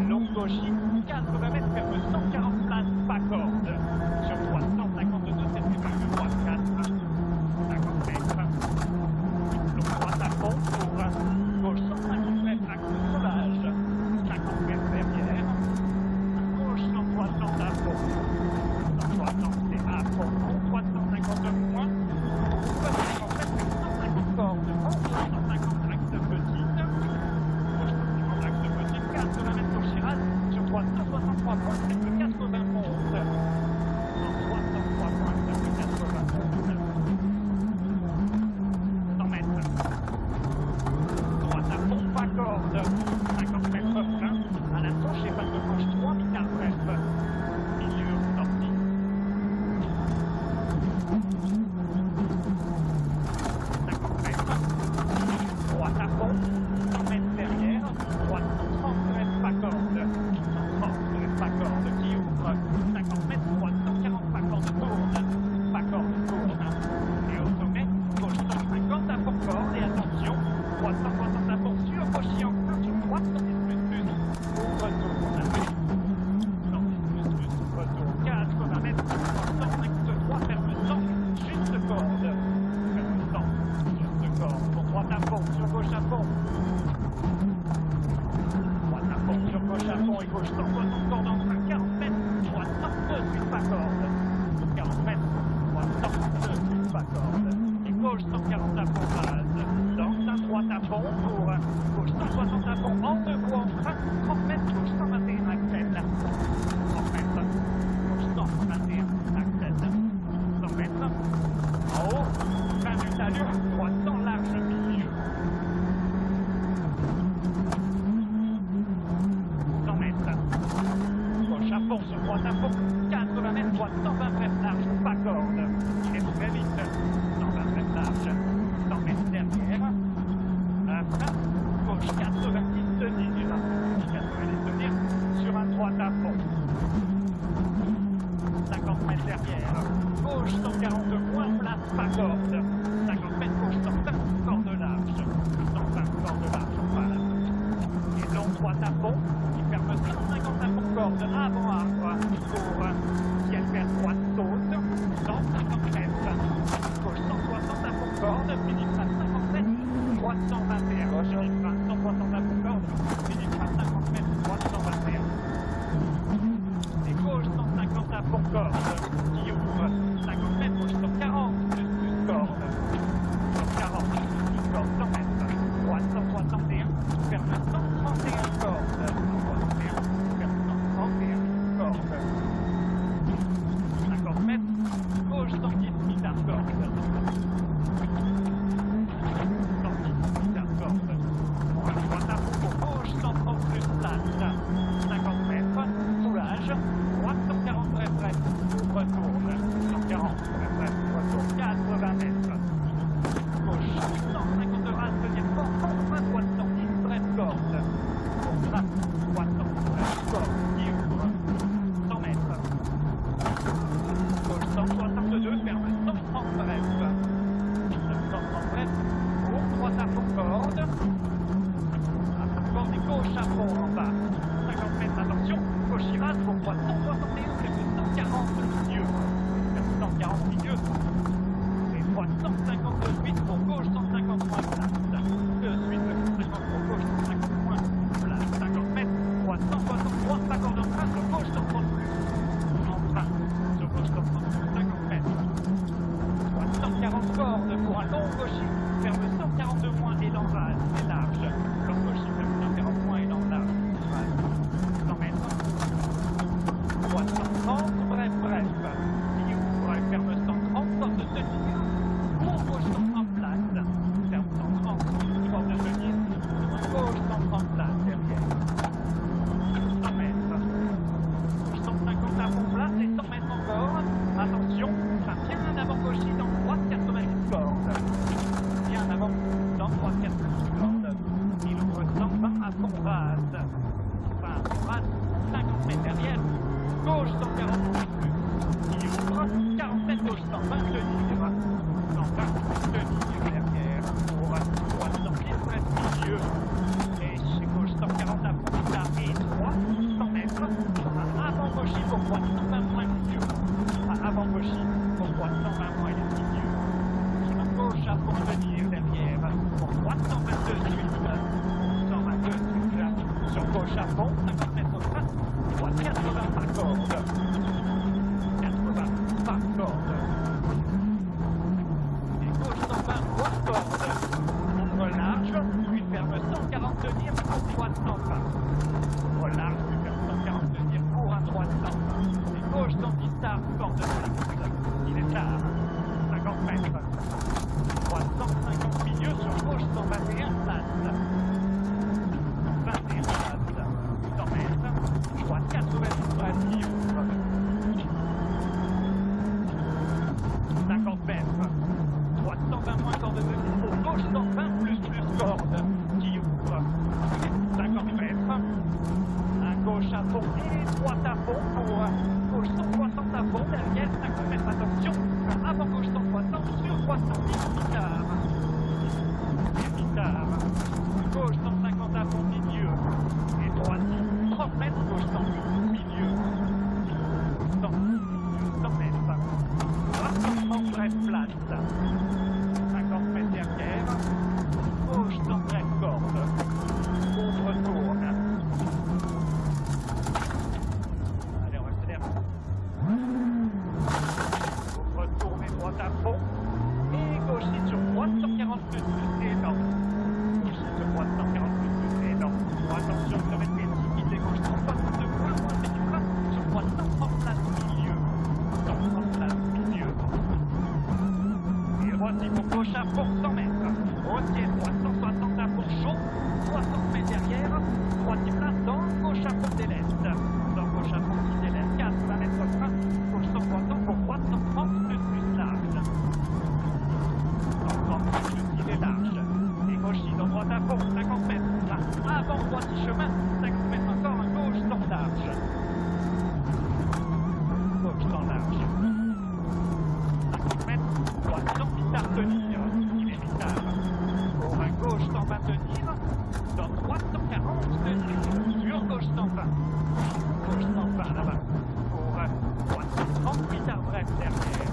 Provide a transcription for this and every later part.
long gauchis, 80 mètres, ferme 140 places, pas corde. Sur 352, c'est le droit 4, 50 mètres. Long droite à fond pour gauche 150 mètres, axe sauvage, 50 mètres derrière. Gauche 160 à fond. 160 c'est à fond, 352 moins. 50 mètres, 150 cordes, 150 axe petite. Gauche 150 axe petite, 80 mètres gauche Chirac, sur 363 points, c'est le 80 monte. 303 points, c'est le 80 monte. 100 mètres. Droite à fond, pas corde. 50 mètres plein. À la touche et pas de gauche, 3 minutes bref. Milieu sorti. 50 mètres. Droite à fond. 100 mètres derrière. Droite 130 mètres, pas corde. 130 mètres, pas corde qui ouvre. 50 mètres, droite 140, pas corde tourne. Pas corde tourne. Et au sommet, gauche 150 à fond corde. Et attention, droite 160 à fond sur gauche en plein sur droite 110 plus. Ouvre tourne. 110 plus, ouvre tourne. 80 mètres, 153, ferme 100, juste corde. Ferme 100, juste corde. Pour droite à fond, sur gauche à fond. Droite à fond, sur gauche à fond et gauche 160 cordes en train, 40 mètres, droite 102, suite pas corde. 40 mètres, droite 102, suite pas corde. Et gauche 140 à fond base. Dans un droite à fond pour gauche 160 à fond en deux roues en train, 30 mètres, gauche 121 axel. 30 mètres, gauche 121 axel. 100 mètres, en haut, 20 minutes allure, droite sans large milieu. 100 mètres. Gauche à fond sur droite à fond. 80 mètres, droite 120 bref large, pas corde. Il est très vite. 120 bref large. 100 mètres derrière. Après, gauche 90 tenir. 90 tenir sur un droite à fond. 50 mètres derrière. Gauche 140 moins, place pas corde. 50 mètres gauche 120 corde large. 120 corde large, voilà. Et long droite à fond, il ferme 150 à fond corde avant arbre pour ciel vert droite saute, 150 mètres, gauche 160 à fond corde, Philippe à 50 mètres, droite 121, gauche 160 à fond corde, Philippe à 50 mètres, droite 121. Et gauche 150 à fond corde, qui ouvre 50 mètres, gauche 140, plus corde, 140, plus corde, 100 mètres, droite 161, ferme 131 cordes, 131, ferme 131 cordes, 50 mètres, gauche 110 mitard corde, 110 mitard corde, droite à fond pour gauche 130 plus place, 50 mètres, soulage, droite 140 bref, retourne, 140 bref, retourne, 80 mètres, gauche 150 race, tenir fort, 120 droite 110 bref corde, droite 110 bref corde, qui ouvre, 100 mètres, gauche 162, ferme 130 bref, 130 bref, pour droite à fond corde, et gauche à fond en bas, 50 mètres, attention, gauche Chirac, pour droite 161, c'est 140 milieu, 140 milieu, et droite 150 de suite, pour gauche 150 moins place, de suite 150 pour gauche 150 moins place, 50 mètres, droite 163, pas corde en train, sur gauche 130 plus, en train, sur gauche 130 plus, 50 mètres, droite 140 cordes pour un long gaucher, ferme 142 moins et l'envase, c'est large, long gaucher ferme 140 moins et l'envase, gauche à fond, 50 mètres frein, droite 80 par corde. 80 par corde. Et gauche 120, droite corde. Contre large, puis ferme 140 deniers, pour droite 120. Contre large, puis ferme 140 deniers, pour à droite 120. Et gauche 110 tard, corde fixe. Il est tard. 50 mètres. Droite 150 milieu, sur gauche 121 place. 21 place. 100 mètres. Droite 80 place, qui ouvre. 50 mètres. Droite 120 moins corde de niveau. Gauche 120 plus corde qui ouvre. 50 mètres. Un gauche à fond et droite à fond pour gauche 160 à fond. Derrière 50 mètres. Attention. Avant gauche 160 sur droite 110 mitard. Et mitard. Gauche 150 à fond milieu. Et droite 30 mètres. Gauche 100 milieu. 100 mètres. Droite 130 bref place. 50 mètres derrière. Gauche 100 bref corde. Ouvre tourne. Allez, on accélère. Ouvre tourne et droite à fond. Et gauche sur droite 140 plus et non. Gauche sur droite 140 plus et non. Attention, sur une médecine et gauche 162 points, moins c'est du frein. Sur droite 130 place milieu. 130 place milieu. Et droite pour gauche à fond 100 mètres. Hautier droite 160 à fond chaud. 60 mètres derrière. Droite place dans gauche à fond déleste. Dans gauche à fond qui déleste. 80 mètres frein. Gauche 160 pour droite 130 plus large. 130 plus il est large. Et gauche dans droite à fond 50 mètres. Là, avant droite chemin 50 mètres encore. Un gauche dans large. Gauche dans large. 50 mètres. Droite sans mitard tenir. Il est mitard. Pour un gauche 120 tenir. Dans droite 140 tenir. Sur gauche 120. Gauche 120 là-bas. Pour droite 130 mitard bref derrière.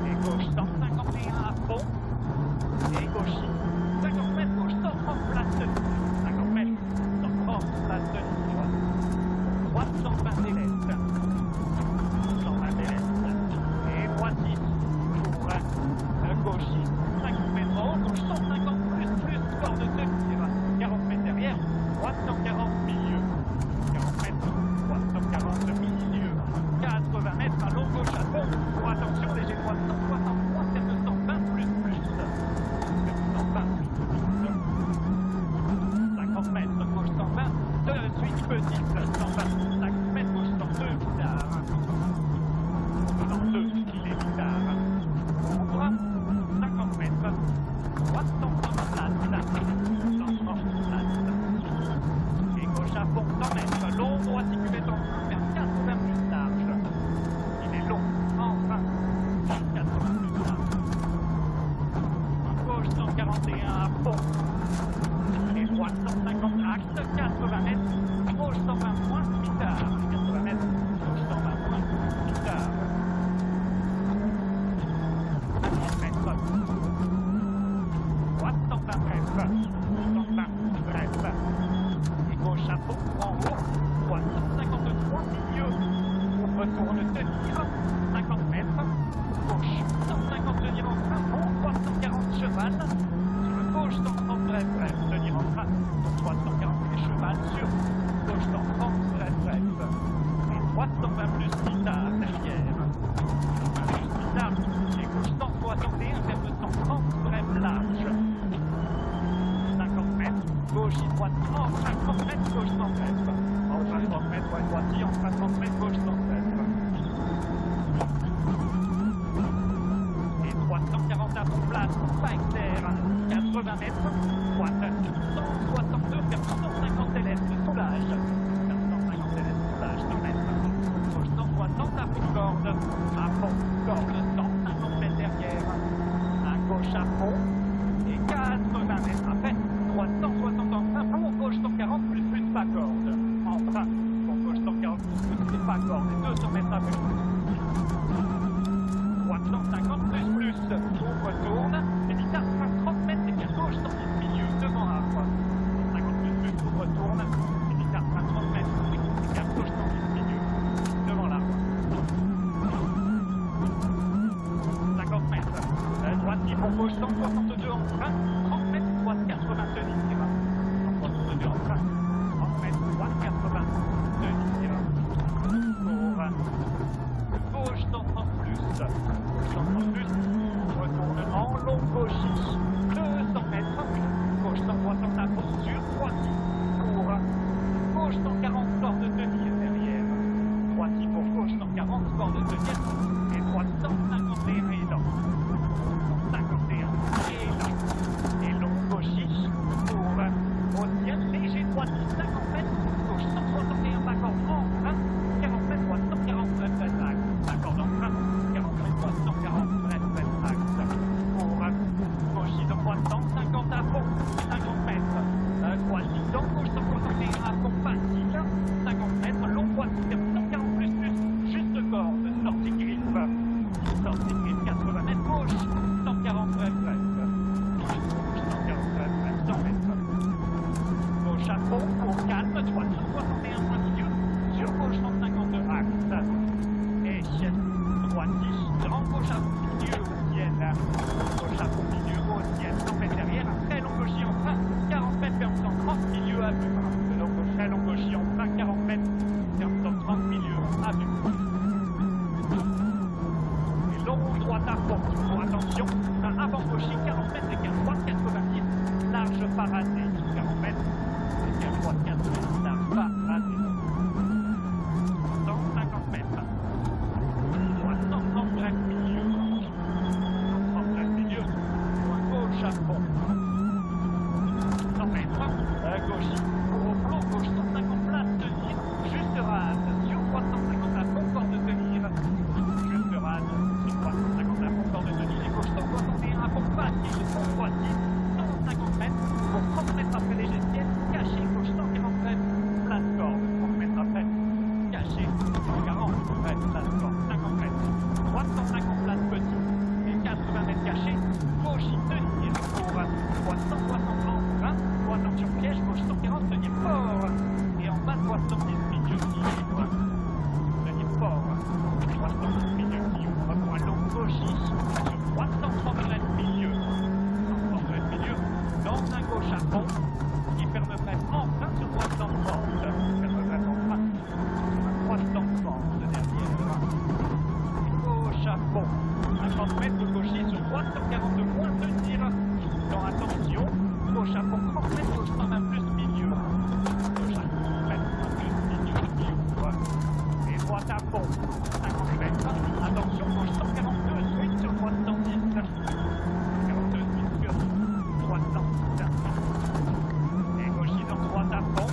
Et gauche 151 à fond. Et gauche 50 mètres. Gauche 130 place tenir. 50 mètres. 130 place tenir. Droite 120 déleste. 120 déleste. Et droite 10. Pour gauche 50 mètres en haut. Gauche 150 plus corde de tenir. 40 mètres derrière. Droite 140 milieu. 40 mètres. Droite 140 milieu. 80 mètres à long gauche à fond. Pour attention, léger droite 163, celle de 120 plus. 120 plus. 50 mètres, gauche 120. De suite petite, 120. 50 mètres, gauche 102, mitard. 102, il est mitard. Ouvre. 50 mètres. Droite 130 place. 130 place. Et gauche à fond 100 mètres. Long droite qui met en frein vers 80 plus large. Il est long. Enfin. 80 plus large. Gauche 141 à fond. Et droite 150 axe. 80 mètres. Gauche 120 points. Mitard. 80 mètres. Gauche 120 points. Mitard. 50 mètres. Droite 120 bref. 120 bref. Et gauche à fond en haut. Droite 153 milieu. Ouvre tourne tenir. 50 mètres. Gauche 150 tenir en frein. Droite 140 cheval. Sur le gauche 130 bref. Tenir en frein. Droite 140 et cheval sur. Gauche 130 bref. Et droite 120 plus mitard derrière. Plus mitard. Et gauche 161 vers le 130 bref large. 50 mètres. Gauche et droite en 50 mètres. Gauche 100 mètres. En 50 mètres. Ouais, droite en 50 mètres. Gauche 100 mètres. Et droite 140 à fond place. Pas externe. 80 mètres. Droite 162 vers 150 déleste. Soulage. 150 déleste. Soulage 100 mètres. Gauche 160 à fond corde. À fond corde 150 mètres derrière. À gauche à fond. Et 80 mètres après. Droite 160 en frein. Pour gauche 140 plus pas corde. En frein. Pour gauche 140 plus pas corde. Et 200 mètres à fond. Droite 150 plus. Ouvre tourne. Et mitard 30 mètres et 4 gauche 110 000. fond pour calme, droite 161 points milieu, sur gauche 152 axe. Et droite 10, grand gauche à fond milieu au ciel. Gauche à fond milieu au ciel, 100 mètres derrière, un très long gauchis en frein, 40 mètres vers 130 milieu à vue. De long gauche, très long gauchis en frein, 40 mètres vers 130 milieu à vue. Et long droite à fond, bon, attention, un avant gauchis, 40 mètres et 15 droite 90, large parasé, 40 mètres et 15 droite 15 mètres, large parasé. 150 mètres. Droite 130 bref milieu. 130 bref milieu. Droite gauche à fond. 100 mètres. Gauche. Au flanc gauche 150 place tenir. Juste rase. Sur droite 150 à fond, corps de tenir. Juste rase. Sur droite 150 à fond, corps de tenir. Et gauche 161 à fond, facile. Fond droite 10. 150 mètres. Pour 30 mètres après les gestes. Caché. Gauche 140 mètres. Place corde. 30 mètres après. Caché, 140 mètres, place corde, 50 mètres, droite 150 place petit, et 80 mètres cachés, gauche y tenir pour droite 160 en 20, droite en sur piège, gauche 140, tenir fort, et en bas droite 110 milieu libre, tenir fort, droite 110 milieu libre pour un long gauchis, sur droite 130 mètres milieu, 130 mètres milieu, dans un gauche à fond, qui fermerait en frein sur droite 130, fermerait en frein. 300 de derrière. Gauche à fond. 50 mètres de gauchis sur droite 142 points tenir. Dans attention. Gauche à fond 30 mètres, gauche 120 plus milieu. Gauche à 30 mètres plus milieu. Et droite à fond. 50 mètres. Attention, gauche 142 suite sur droite 110. 42 suite sur droite 110. Et gauchis dans droite à fond.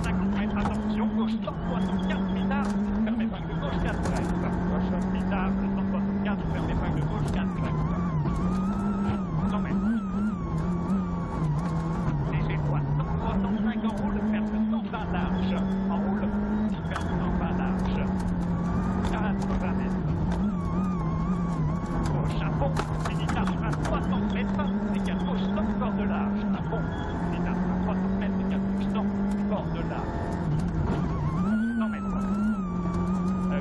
50 mètres, attention, gauche 164 mitard, fermez pas de gauche 4 bref. Gauche mitard, 164, fermez pas de gauche 4 bref. 100 mètres. Léger droite, 165 en roule, ferme 120 large. En roule, ferme 120 large. 80 mètres. Gauche à fond, militaire à 60 mètres, et 4 gauche 100 corps de large. À fond, militaire à 60 mètres, et 4 gauche 100 corps de large. 100 mètres.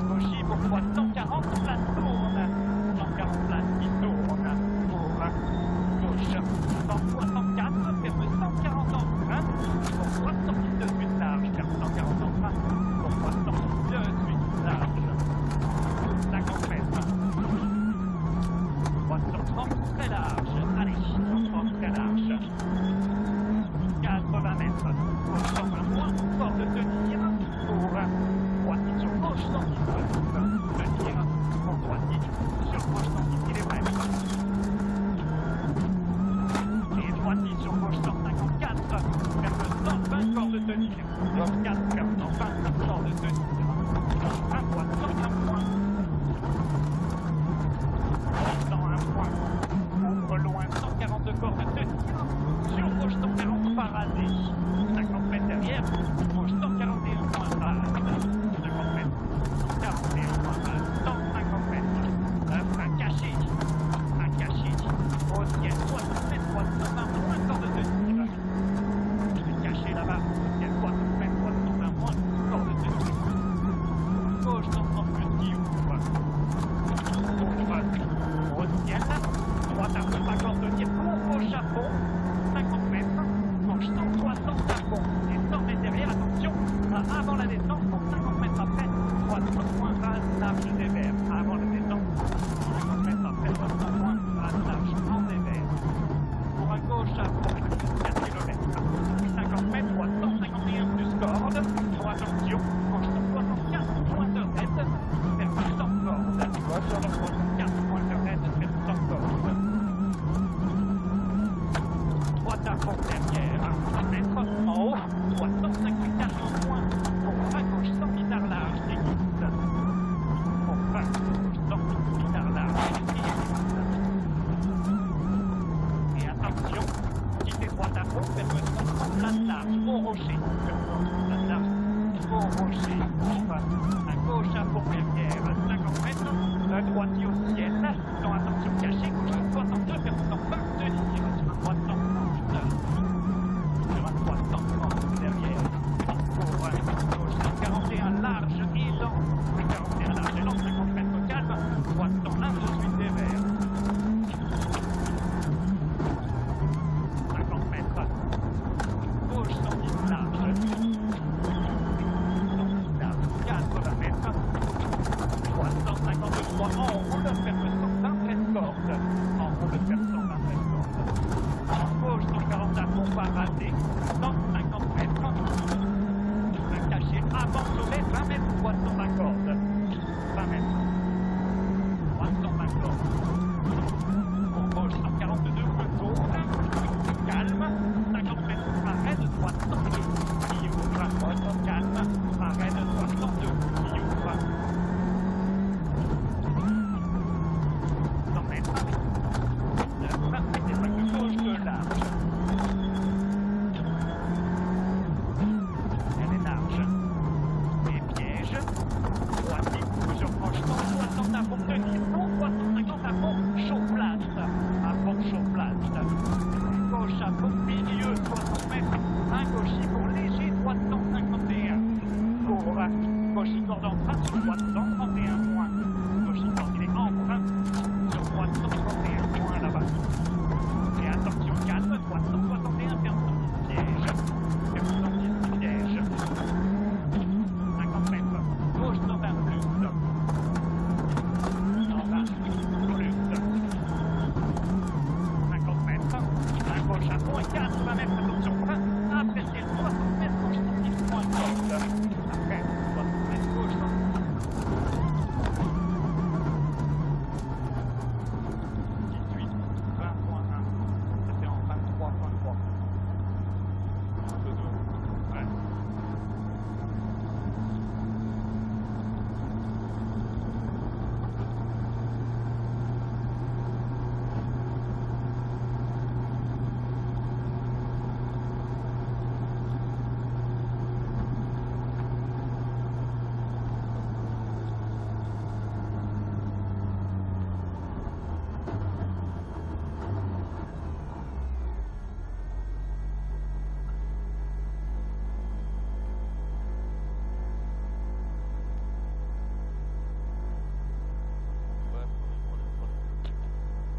Gauchis pour droite 140, place tourne. 140 place qui tourne. Pour gauche 164, ferme 140 en frein. Pour droite 118 suite large, ferme 140 en frein. Pour droite 118 suite large. 50 mètres. Droite 130 très large. Allez, 130 très large. 80 mètres. Gauche 120 points, fort de tenir. Pour droite sur gauche 110 tenir. Pour droite sur gauche 110 km. Et droite sur gauche 154. Ferme 120 corps de tenir. Gauche 4, ferme 120 corps de tenir. À droite 101 points. 101 points. Ouvre loin 142 corps de tenir. Sur gauche 140 parasé. 50 mètres derrière. Gauche 141 points base. 50 mètres. 141 points base. 150 mètres. Un caché. Un caché. Au ciel 60 mètres. Droite 120 points corps de tenir. Je vais cacher là-bas. Au ciel 60 mètres. Droite 120 points corps de tenir. Gauche 130 plus qui ouvre. Au ciel. Droite à fond, accord de tenir. Pour gauche à fond. 50 mètres. Gauche 160 à fond. Et 100 mètres derrière. Attention. Avant la descente. Pour 50 mètres après. Droite 1 point base large dévers. Avant la descente. 50 mètres après. Droite 1 point base large en dévers. Pour un gauche à fond. 4 km. 50 mètres. Droite 151 plus corde. Pour attention. Gauche 164 points de raide. Vers 100 cordes. Gauche 164 points de raide. Vers 100 cordes. Droite à fond derrière, 100 mètres en haut, droite 154 en point, pour frein gauche 100 mitard large, et quitte. Pour frein gauche 100 mitard large, et quitte. Et attention, quittez droite à fond, ferme 130 place large, au rocher, ferme 130 place large, au rocher, enfin, à gauche à fond derrière,